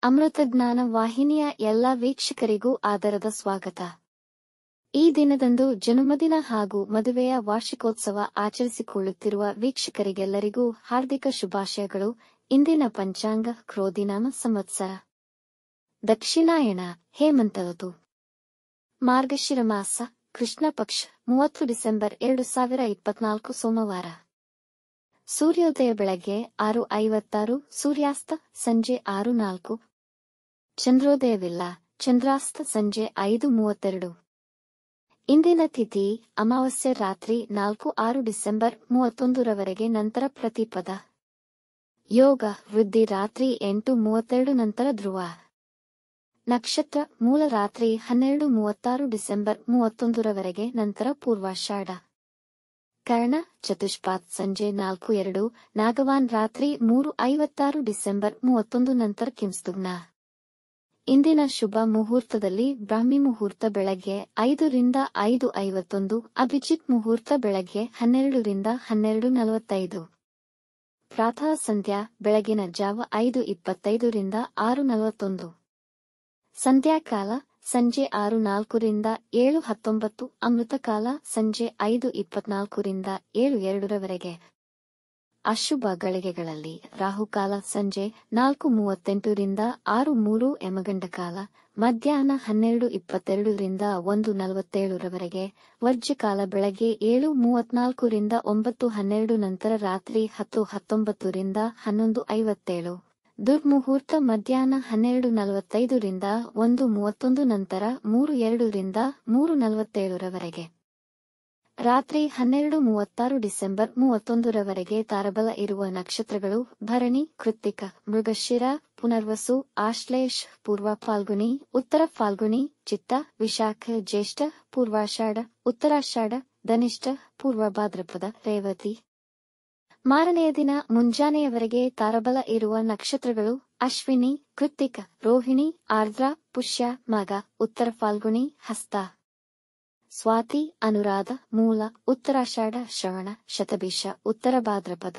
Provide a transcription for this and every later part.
ಅಮೃತಜ್ಞಾನ ವಾಹಿನಿಯ ಎಲ್ಲ ವೀಕ್ಷಕರಿಗೂ ಆದರದ ಸ್ವಾಗತ. ಈ ದಿನದಂದು ಜನ್ಮದಿನ ಹಾಗೂ ಮದುವೆಯ ವಾರ್ಷಿಕೋತ್ಸವ ಆಚರಿಸಿಕೊಳ್ಳುತ್ತಿರುವ ವೀಕ್ಷಕರಿಗೆಲ್ಲರಿಗೂ ಹಾರ್ದಿಕ ಶುಭಾಶಯಗಳು. ಇಂದಿನ ಪಂಚಾಂಗ ಕ್ರೋಧಿನಾಮ ಸಂವತ್ಸರ ದಕ್ಷಿಣಾಯಣ ಹೇಮಂತ ಋತು ಮಾರ್ಗಶಿರ ಮಾಸ ಕೃಷ್ಣ ಪಕ್ಷ 30 ಡಿಸೆಂಬರ್ 2024 ಸೋಮವಾರ. ಸೂರ್ಯೋದಯ ಬೆಳಗ್ಗೆ 6:56, ಸೂರ್ಯಾಸ್ತ ಸಂಜೆ 6:04. ಚಂದ್ರೋದಯವಿಲ್ಲ, ಚಂದ್ರಾಸ್ತ ಸಂಜೆ 5:32. ಇಂದಿನ ತಿಥಿ ಅಮಾವಾಸ್ಯೆ ರಾತ್ರಿ 4-6 ಡಿಸೆಂಬರ್ 31ರವರೆಗೆ, ನಂತರ ಪ್ರತಿಪದ. ಯೋಗ ವೃದ್ಧಿ ರಾತ್ರಿ 8:32 ನಂತರ ಧ್ರುವ. ನಕ್ಷತ್ರ ಮೂಲ ರಾತ್ರಿ 12:36 ಡಿಸೆಂಬರ್ 31ರವರೆಗೆ, ನಂತರ ಪೂರ್ವಾಷಾಢ. ಕರ್ಣ ಚತುಷ್ಪಾತ್ ಸಂಜೆ 4:02, ನಾಗವಾನ್ ರಾತ್ರಿ 3:56 ಡಿಸೆಂಬರ್ 31 ನಂತರ ಕಿಂಸ್ತುಗ್ನ. ಇಂದಿನ ಶುಭ ಮುಹೂರ್ತದಲ್ಲಿ ಬ್ರಾಹ್ಮಿ ಮುಹೂರ್ತ ಬೆಳಗ್ಗೆ 5 ರಿಂದ 5:51, ಅಭಿಜಿತ್ ಮುಹೂರ್ತ ಬೆಳಗ್ಗೆ 12 ರಿಂದ 12:45. ಪ್ರಾತಃ ಸಂಧ್ಯಾ ಬೆಳಗಿನ ಜಾವ 5:25 ರಿಂದ 6:41. ಸಂಧ್ಯಾಕಾಲ ಸಂಜೆ 6:04 ರಿಂದ 7:19, ಅಮೃತಕಾಲ ಸಂಜೆ 5:24 ರಿಂದ 7:02ರವರೆಗೆ. ಅಶುಭ ಗಳಿಗೆಗಳಲ್ಲಿ ರಾಹುಕಾಲ ಸಂಜೆ 4:38 ರಿಂದ 6:03, ಯಮಗಂಡಕಾಲ ಮಧ್ಯಾಹ್ನ 12:22 ರಿಂದ 1:47ರವರೆಗೆ, ವರ್ಜ್ಯಕಾಲ ಬೆಳಗ್ಗೆ 7:34 ರಿಂದ 9:12, ನಂತರ ರಾತ್ರಿ 10:19 ರಿಂದ 11:57. ದುರ್ಮುಹೂರ್ತ ಮಧ್ಯಾಹ್ನ 12:45 ರಿಂದ 1:31, ನಂತರ 3:02 ರಿಂದ 3:47ರವರೆಗೆ. ರಾತ್ರಿ 12:36 ಡಿಸೆಂಬರ್ 31ರವರೆಗೆ. ತಾರಬಲ ಇರುವ ನಕ್ಷತ್ರಗಳು ಭರಣಿ, ಕೃತ್ತಿಕ, ಮೃಗಶಿರ, ಪುನರ್ವಸು, ಆಶ್ಲೇಷ, ಪೂರ್ವ ಫಾಲ್ಗುಣಿ, ಉತ್ತರ ಫಾಲ್ಗುಣಿ, ಚಿತ್ತ, ವಿಶಾಖ, ಜ್ಯೇಷ್ಠ, ಪೂರ್ವಾಷಾಢ, ಉತ್ತರಾಷಾಢ, ಧನಿಷ್ಠ, ಪೂರ್ವ ಭಾದ್ರಪದ, ರೇವತಿ. ಮಾರನೆಯ ದಿನ ಮುಂಜಾನೆಯವರೆಗೆ ತಾರಬಲ ಇರುವ ನಕ್ಷತ್ರಗಳು ಅಶ್ವಿನಿ, ಕೃತ್ತಿಕ, ರೋಹಿಣಿ, ಆರ್ದ್ರ, ಪುಷ್ಯ, ಮಗ, ಉತ್ತರ ಫಾಲ್ಗುಣಿ, ಹಸ್ತ, ಸ್ವಾತಿ, ಅನುರಾಧ, ಮೂಲ, ಉತ್ತರಾಷಾಢ, ಶ್ರವಣ, ಶತಭಿಷ, ಉತ್ತರ ಭಾದ್ರಪದ.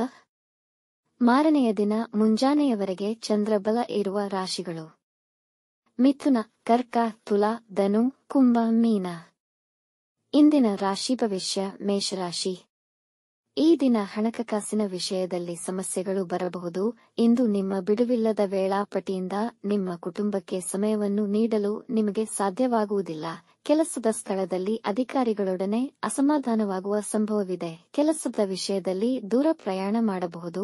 ಮಾರನೆಯ ದಿನ ಮುಂಜಾನೆಯವರೆಗೆ ಚಂದ್ರಬಲ ಇರುವ ರಾಶಿಗಳು ಮಿಥುನ, ಕರ್ಕ, ತುಲಾ, ಧನು, ಕುಂಭ, ಮೀನ. ಇಂದಿನ ರಾಶಿ ಭವಿಷ್ಯ. ಮೇಷರಾಶಿ. ಈ ದಿನ ಹಣಕಾಸಿನ ವಿಷಯದಲ್ಲಿ ಸಮಸ್ಯೆಗಳು ಬರಬಹುದು. ಇಂದು ನಿಮ್ಮ ಬಿಡುವಿಲ್ಲದ ವೇಳಾಪಟ್ಟಿಯಿಂದ ನಿಮ್ಮ ಕುಟುಂಬಕ್ಕೆ ಸಮಯವನ್ನು ನೀಡಲು ನಿಮಗೆ ಸಾಧ್ಯವಾಗುವುದಿಲ್ಲ. ಕೆಲಸದ ಸ್ಥಳದಲ್ಲಿ ಅಧಿಕಾರಿಗಳೊಡನೆ ಅಸಮಾಧಾನವಾಗುವ ಸಂಭವವಿದೆ. ಕೆಲಸದ ವಿಷಯದಲ್ಲಿ ದೂರ ಪ್ರಯಾಣ ಮಾಡಬಹುದು.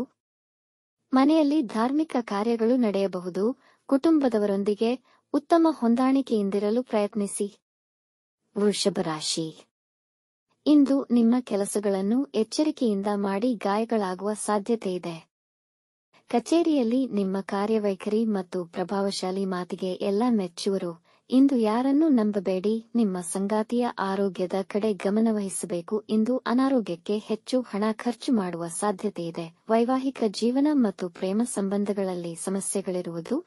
ಮನೆಯಲ್ಲಿ ಧಾರ್ಮಿಕ ಕಾರ್ಯಗಳು ನಡೆಯಬಹುದು. ಕುಟುಂಬದವರೊಂದಿಗೆ ಉತ್ತಮ ಹೊಂದಾಣಿಕೆಯಿಂದಿರಲು ಪ್ರಯತ್ನಿಸಿ. ವೃಷಭ ರಾಶಿ. ಇಂದು ನಿಮ್ಮ ಕೆಲಸಗಳನ್ನು ಎಚ್ಚರಿಕೆಯಿಂದ ಮಾಡಿ, ಗಾಯಗಳಾಗುವ ಸಾಧ್ಯತೆಯಿದೆ. ಕಚೇರಿಯಲ್ಲಿ ನಿಮ್ಮ ಕಾರ್ಯವೈಖರಿ ಮತ್ತು ಪ್ರಭಾವಶಾಲಿ ಮಾತಿಗೆ ಎಲ್ಲ ಮೆಚ್ಚುವರು. ಇಂದು ಯಾರನ್ನೂ ನಂಬಬೇಡಿ. ನಿಮ್ಮ ಸಂಗಾತಿಯ ಆರೋಗ್ಯದ ಕಡೆ ಗಮನವಹಿಸಬೇಕು. ಇಂದು ಅನಾರೋಗ್ಯಕ್ಕೆ ಹೆಚ್ಚು ಹಣ ಖರ್ಚು ಮಾಡುವ ಸಾಧ್ಯತೆಯಿದೆ. ವೈವಾಹಿಕ ಜೀವನ ಮತ್ತು ಪ್ರೇಮ ಸಂಬಂಧಗಳಲ್ಲಿ ಸಮಸ್ಯೆಗಳಿರುವುದು.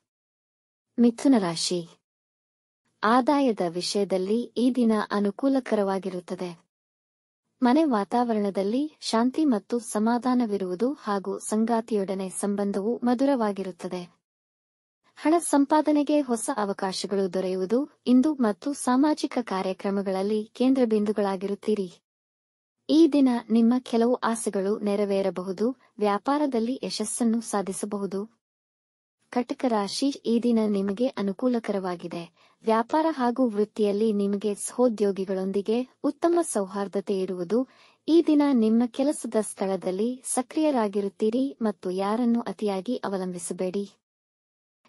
ಮಿಥುನ ರಾಶಿ. ಆದಾಯದ ವಿಷಯದಲ್ಲಿ ಈ ದಿನ ಅನುಕೂಲಕರವಾಗಿರುತ್ತದೆ. ಮನೆ ವಾತಾವರಣದಲ್ಲಿ ಶಾಂತಿ ಮತ್ತು ಸಮಾಧಾನವಿರುವುದು ಹಾಗೂ ಸಂಗಾತಿಯೊಡನೆ ಸಂಬಂಧವು ಮಧುರವಾಗಿರುತ್ತದೆ. ಹಣ ಸಂಪಾದನೆಗೆ ಹೊಸ ಅವಕಾಶಗಳು ದೊರೆಯುವುದು. ಇಂದು ಮತ್ತು ಸಾಮಾಜಿಕ ಕಾರ್ಯಕ್ರಮಗಳಲ್ಲಿ ಕೇಂದ್ರಬಿಂದುಗಳಾಗಿರುತ್ತೀರಿ. ಈ ದಿನ ನಿಮ್ಮ ಕೆಲವು ಆಸೆಗಳು ನೆರವೇರಬಹುದು. ವ್ಯಾಪಾರದಲ್ಲಿ ಯಶಸ್ಸನ್ನು ಸಾಧಿಸಬಹುದು. ಕಟಕ ರಾಶಿ. ಈ ದಿನ ನಿಮಗೆ ಅನುಕೂಲಕರವಾಗಿದೆ. ವ್ಯಾಪಾರ ಹಾಗೂ ವೃತ್ತಿಯಲ್ಲಿ ನಿಮಗೆ ಸಹೋದ್ಯೋಗಿಗಳೊಂದಿಗೆ ಉತ್ತಮ ಸೌಹಾರ್ದತೆ ಇರುವುದು. ಈ ದಿನ ನಿಮ್ಮ ಕೆಲಸದ ಸ್ಥಳದಲ್ಲಿ ಸಕ್ರಿಯರಾಗಿರುತ್ತೀರಿ ಮತ್ತು ಯಾರನ್ನೂ ಅತಿಯಾಗಿ ಅವಲಂಬಿಸಬೇಡಿ.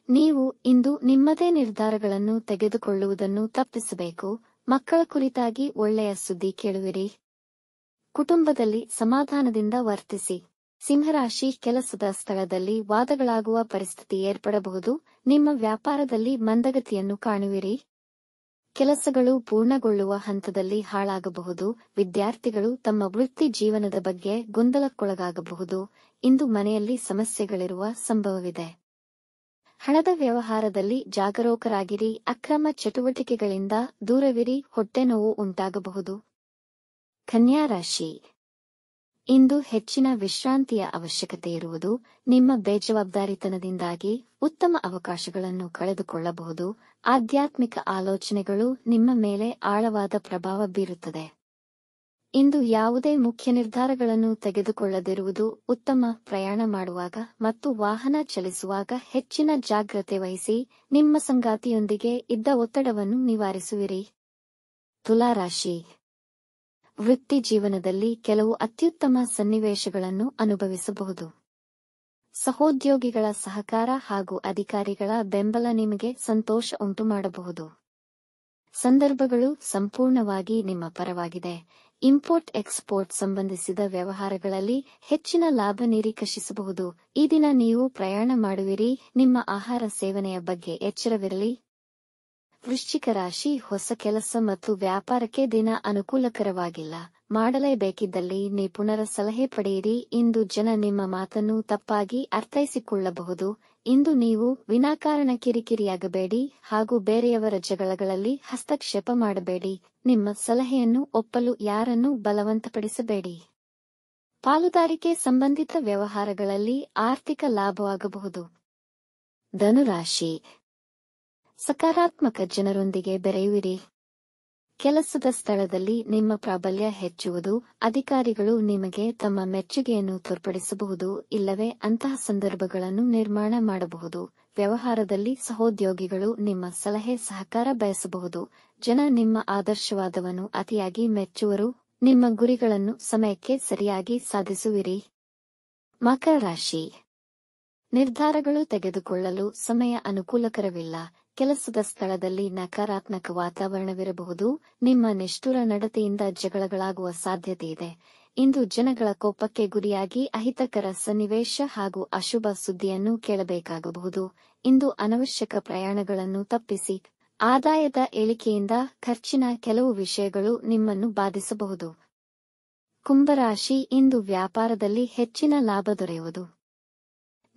ನೀವು ಇಂದು ನಿಮ್ಮದೇ ನಿರ್ಧಾರಗಳನ್ನು ತೆಗೆದುಕೊಳ್ಳುವುದನ್ನು ತಪ್ಪಿಸಬೇಕು. ಮಕ್ಕಳ ಕುರಿತಾಗಿ ಒಳ್ಳೆಯ ಸುದ್ದಿ ಕೇಳುವಿರಿ. ಕುಟುಂಬದಲ್ಲಿ ಸಮಾಧಾನದಿಂದ ವರ್ತಿಸಿ. ಸಿಂಹರಾಶಿ. ಕೆಲಸದ ಸ್ಥಳದಲ್ಲಿ ವಾದಗಳಾಗುವ ಪರಿಸ್ಥಿತಿ ಏರ್ಪಡಬಹುದು. ನಿಮ್ಮ ವ್ಯಾಪಾರದಲ್ಲಿ ಮಂದಗತಿಯನ್ನು ಕಾಣುವಿರಿ. ಕೆಲಸಗಳು ಪೂರ್ಣಗೊಳ್ಳುವ ಹಂತದಲ್ಲಿ ಹಾಳಾಗಬಹುದು. ವಿದ್ಯಾರ್ಥಿಗಳು ತಮ್ಮ ವೃತ್ತಿ ಜೀವನದ ಬಗ್ಗೆ ಗೊಂದಲಕ್ಕೊಳಗಾಗಬಹುದು. ಇಂದು ಮನೆಯಲ್ಲಿ ಸಮಸ್ಯೆಗಳಿರುವ ಸಂಭವವಿದೆ. ಹಣದ ವ್ಯವಹಾರದಲ್ಲಿ ಜಾಗರೂಕರಾಗಿರಿ. ಅಕ್ರಮ ಚಟುವಟಿಕೆಗಳಿಂದ ದೂರವಿರಿ. ಹೊಟ್ಟೆನೋವು ಉಂಟಾಗಬಹುದು. ಕನ್ಯಾ ರಾಶಿ. ಇಂದು ಹೆಚ್ಚಿನ ವಿಶ್ರಾಂತಿಯ ಅವಶ್ಯಕತೆ ಇರುವುದು. ನಿಮ್ಮ ಬೇಜವಾಬ್ದಾರಿತನದಿಂದಾಗಿ ಉತ್ತಮ ಅವಕಾಶಗಳನ್ನು ಕಳೆದುಕೊಳ್ಳಬಹುದು. ಆಧ್ಯಾತ್ಮಿಕ ಆಲೋಚನೆಗಳು ನಿಮ್ಮ ಮೇಲೆ ಆಳವಾದ ಪ್ರಭಾವ ಬೀರುತ್ತದೆ. ಇಂದು ಯಾವುದೇ ಮುಖ್ಯ ನಿರ್ಧಾರಗಳನ್ನು ತೆಗೆದುಕೊಳ್ಳದಿರುವುದು ಉತ್ತಮ. ಪ್ರಯಾಣ ಮಾಡುವಾಗ ಮತ್ತು ವಾಹನ ಚಲಿಸುವಾಗ ಹೆಚ್ಚಿನ ಜಾಗ್ರತೆ ವಹಿಸಿ. ನಿಮ್ಮ ಸಂಗಾತಿಯೊಂದಿಗೆ ಇದ್ದ ಒತ್ತಡವನ್ನು ನಿವಾರಿಸುವಿರಿ. ತುಲಾರಾಶಿ. ವೃತ್ತಿ ಜೀವನದಲ್ಲಿ ಕೆಲವು ಅತ್ಯುತ್ತಮ ಸನ್ನಿವೇಶಗಳನ್ನು ಅನುಭವಿಸಬಹುದು. ಸಹೋದ್ಯೋಗಿಗಳ ಸಹಕಾರ ಹಾಗೂ ಅಧಿಕಾರಿಗಳ ಬೆಂಬಲ ನಿಮಗೆ ಸಂತೋಷ ಉಂಟುಮಾಡಬಹುದು. ಸಂದರ್ಭಗಳು ಸಂಪೂರ್ಣವಾಗಿ ನಿಮ್ಮ ಪರವಾಗಿದೆ. ಇಂಪೋರ್ಟ್ ಎಕ್ಸ್ಪೋರ್ಟ್ ಸಂಬಂಧಿಸಿದ ವ್ಯವಹಾರಗಳಲ್ಲಿ ಹೆಚ್ಚಿನ ಲಾಭ ನಿರೀಕ್ಷಿಸಬಹುದು. ಈ ದಿನ ನೀವು ಪ್ರಯಾಣ ಮಾಡುವಿರಿ. ನಿಮ್ಮ ಆಹಾರ ಸೇವನೆಯ ಬಗ್ಗೆ ಎಚ್ಚರವಿರಲಿ. ವೃಶ್ಚಿಕ ರಾಶಿ. ಹೊಸ ಕೆಲಸ ಮತ್ತು ವ್ಯಾಪಾರಕ್ಕೆ ದಿನ ಅನುಕೂಲಕರವಾಗಿಲ್ಲ. ಮಾಡಲೇಬೇಕಿದ್ದಲ್ಲಿ ನಿಪುಣರ ಸಲಹೆ ಪಡೆಯಿರಿ. ಇಂದು ಜನ ನಿಮ್ಮ ಮಾತನ್ನು ತಪ್ಪಾಗಿ ಅರ್ಥೈಸಿಕೊಳ್ಳಬಹುದು. ಇಂದು ನೀವು ವಿನಾಕಾರಣ ಕಿರಿಕಿರಿಯಾಗಬೇಡಿ ಹಾಗೂ ಬೇರೆಯವರ ಜಗಳಗಳಲ್ಲಿ ಹಸ್ತಕ್ಷೇಪ ಮಾಡಬೇಡಿ. ನಿಮ್ಮ ಸಲಹೆಯನ್ನು ಒಪ್ಪಲು ಯಾರನ್ನೂ ಬಲವಂತಪಡಿಸಬೇಡಿ. ಪಾಲುದಾರಿಕೆ ಸಂಬಂಧಿತ ವ್ಯವಹಾರಗಳಲ್ಲಿ ಆರ್ಥಿಕ ಲಾಭವಾಗಬಹುದು. ಧನುರಾಶಿ. ಸಕಾರಾತ್ಮಕ ಜನರೊಂದಿಗೆ ಬೆರೆಯುವಿರಿ. ಕೆಲಸದ ಸ್ಥಳದಲ್ಲಿ ನಿಮ್ಮ ಪ್ರಾಬಲ್ಯ ಹೆಚ್ಚುವುದು. ಅಧಿಕಾರಿಗಳು ನಿಮಗೆ ತಮ್ಮ ಮೆಚ್ಚುಗೆಯನ್ನು ತೋರ್ಪಡಿಸಬಹುದು, ಇಲ್ಲವೇ ಅಂತಹ ಸಂದರ್ಭಗಳನ್ನು ನಿರ್ಮಾಣ ಮಾಡಬಹುದು. ವ್ಯವಹಾರದಲ್ಲಿ ಸಹೋದ್ಯೋಗಿಗಳು ನಿಮ್ಮ ಸಲಹೆ ಸಹಕಾರ ಬಯಸಬಹುದು. ಜನ ನಿಮ್ಮ ಆದರ್ಶವಾದವನ್ನು ಅತಿಯಾಗಿ ಮೆಚ್ಚುವರು. ನಿಮ್ಮ ಗುರಿಗಳನ್ನು ಸಮಯಕ್ಕೆ ಸರಿಯಾಗಿ ಸಾಧಿಸುವಿರಿ. ಮಕರ ರಾಶಿ. ನಿರ್ಧಾರಗಳು ತೆಗೆದುಕೊಳ್ಳಲು ಸಮಯ ಅನುಕೂಲಕರವಿಲ್ಲ. ಕೆಲಸದ ಸ್ಥಳದಲ್ಲಿ ನಕಾರಾತ್ಮಕ ವಾತಾವರಣವಿರಬಹುದು. ನಿಮ್ಮ ನಿಷ್ಠುರ ನಡತೆಯಿಂದ ಜಗಳಗಳಾಗುವ ಸಾಧ್ಯತೆಯಿದೆ. ಇಂದು ಜನಗಳ ಕೋಪಕ್ಕೆ ಗುರಿಯಾಗಿ ಅಹಿತಕರ ಸನ್ನಿವೇಶ ಹಾಗೂ ಅಶುಭ ಸುದ್ದಿಯನ್ನು ಕೇಳಬೇಕಾಗಬಹುದು. ಇಂದು ಅನವಶ್ಯಕ ಪ್ರಯಾಣಗಳನ್ನು ತಪ್ಪಿಸಿ. ಆದಾಯದ ಇಳಿಕೆಯಿಂದ ಖರ್ಚಿನ ಕೆಲವು ವಿಷಯಗಳು ನಿಮ್ಮನ್ನು ಬಾಧಿಸಬಹುದು. ಕುಂಭರಾಶಿ. ಇಂದು ವ್ಯಾಪಾರದಲ್ಲಿ ಹೆಚ್ಚಿನ ಲಾಭ ದೊರೆಯುವುದು.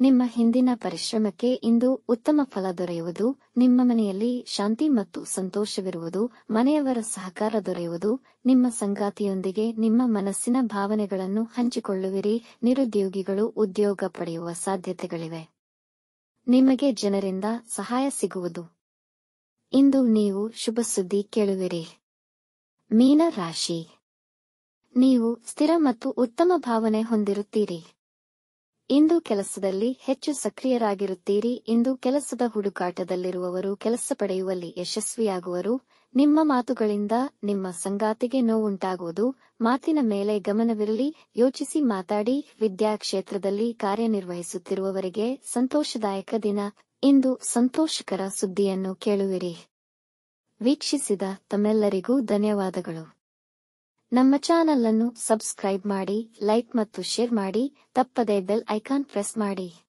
ನಿಮ್ಮ ಹಿಂದಿನ ಪರಿಶ್ರಮಕ್ಕೆ ಇಂದು ಉತ್ತಮ ಫಲ ದೊರೆಯುವುದು. ನಿಮ್ಮ ಮನೆಯಲ್ಲಿ ಶಾಂತಿ ಮತ್ತು ಸಂತೋಷವಿರುವುದು. ಮನೆಯವರ ಸಹಕಾರ ದೊರೆಯುವುದು. ನಿಮ್ಮ ಸಂಗಾತಿಯೊಂದಿಗೆ ನಿಮ್ಮ ಮನಸ್ಸಿನ ಭಾವನೆಗಳನ್ನು ಹಂಚಿಕೊಳ್ಳುವಿರಿ. ನಿರುದ್ಯೋಗಿಗಳು ಉದ್ಯೋಗ ಪಡೆಯುವ ಸಾಧ್ಯತೆಗಳಿವೆ. ನಿಮಗೆ ಜನರಿಂದ ಸಹಾಯ ಸಿಗುವುದು. ಇಂದು ನೀವು ಶುಭ ಸುದ್ದಿ ಕೇಳುವಿರಿ. ಮೀನ ರಾಶಿ. ನೀವು ಸ್ಥಿರ ಮತ್ತು ಉತ್ತಮ ಭಾವನೆ ಹೊಂದಿರುತ್ತೀರಿ. ಇಂದು ಕೆಲಸದಲ್ಲಿ ಹೆಚ್ಚು ಸಕ್ರಿಯರಾಗಿರುತ್ತೀರಿ. ಇಂದು ಕೆಲಸದ ಹುಡುಕಾಟದಲ್ಲಿರುವವರು ಕೆಲಸ ಪಡೆಯುವಲ್ಲಿ ಯಶಸ್ವಿಯಾಗುವರು. ನಿಮ್ಮ ಮಾತುಗಳಿಂದ ನಿಮ್ಮ ಸಂಗಾತಿಗೆ ನೋವುಂಟಾಗುವುದು. ಮಾತಿನ ಮೇಲೆ ಗಮನವಿರಲಿ. ಯೋಚಿಸಿ ಮಾತಾಡಿ. ವಿದ್ಯಾಕ್ಷೇತ್ರದಲ್ಲಿ ಕಾರ್ಯನಿರ್ವಹಿಸುತ್ತಿರುವವರಿಗೆ ಸಂತೋಷದಾಯಕ ದಿನ. ಇಂದು ಸಂತೋಷಕರ ಸುದ್ದಿಯನ್ನು ಕೇಳುವಿರಿ. ವೀಕ್ಷಿಸಿದ ತಮ್ಮೆಲ್ಲರಿಗೂ ಧನ್ಯವಾದಗಳು. ನಮ್ಮ ಚಾನಲ್ ಅನ್ನು ಸಬ್ಸ್ಕ್ರೈಬ್ ಮಾಡಿ, ಲೈಕ್ ಮತ್ತು ಶೇರ್ ಮಾಡಿ. ತಪ್ಪದೇ ಬೆಲ್ ಐಕಾನ್ ಪ್ರೆಸ್ ಮಾಡಿ.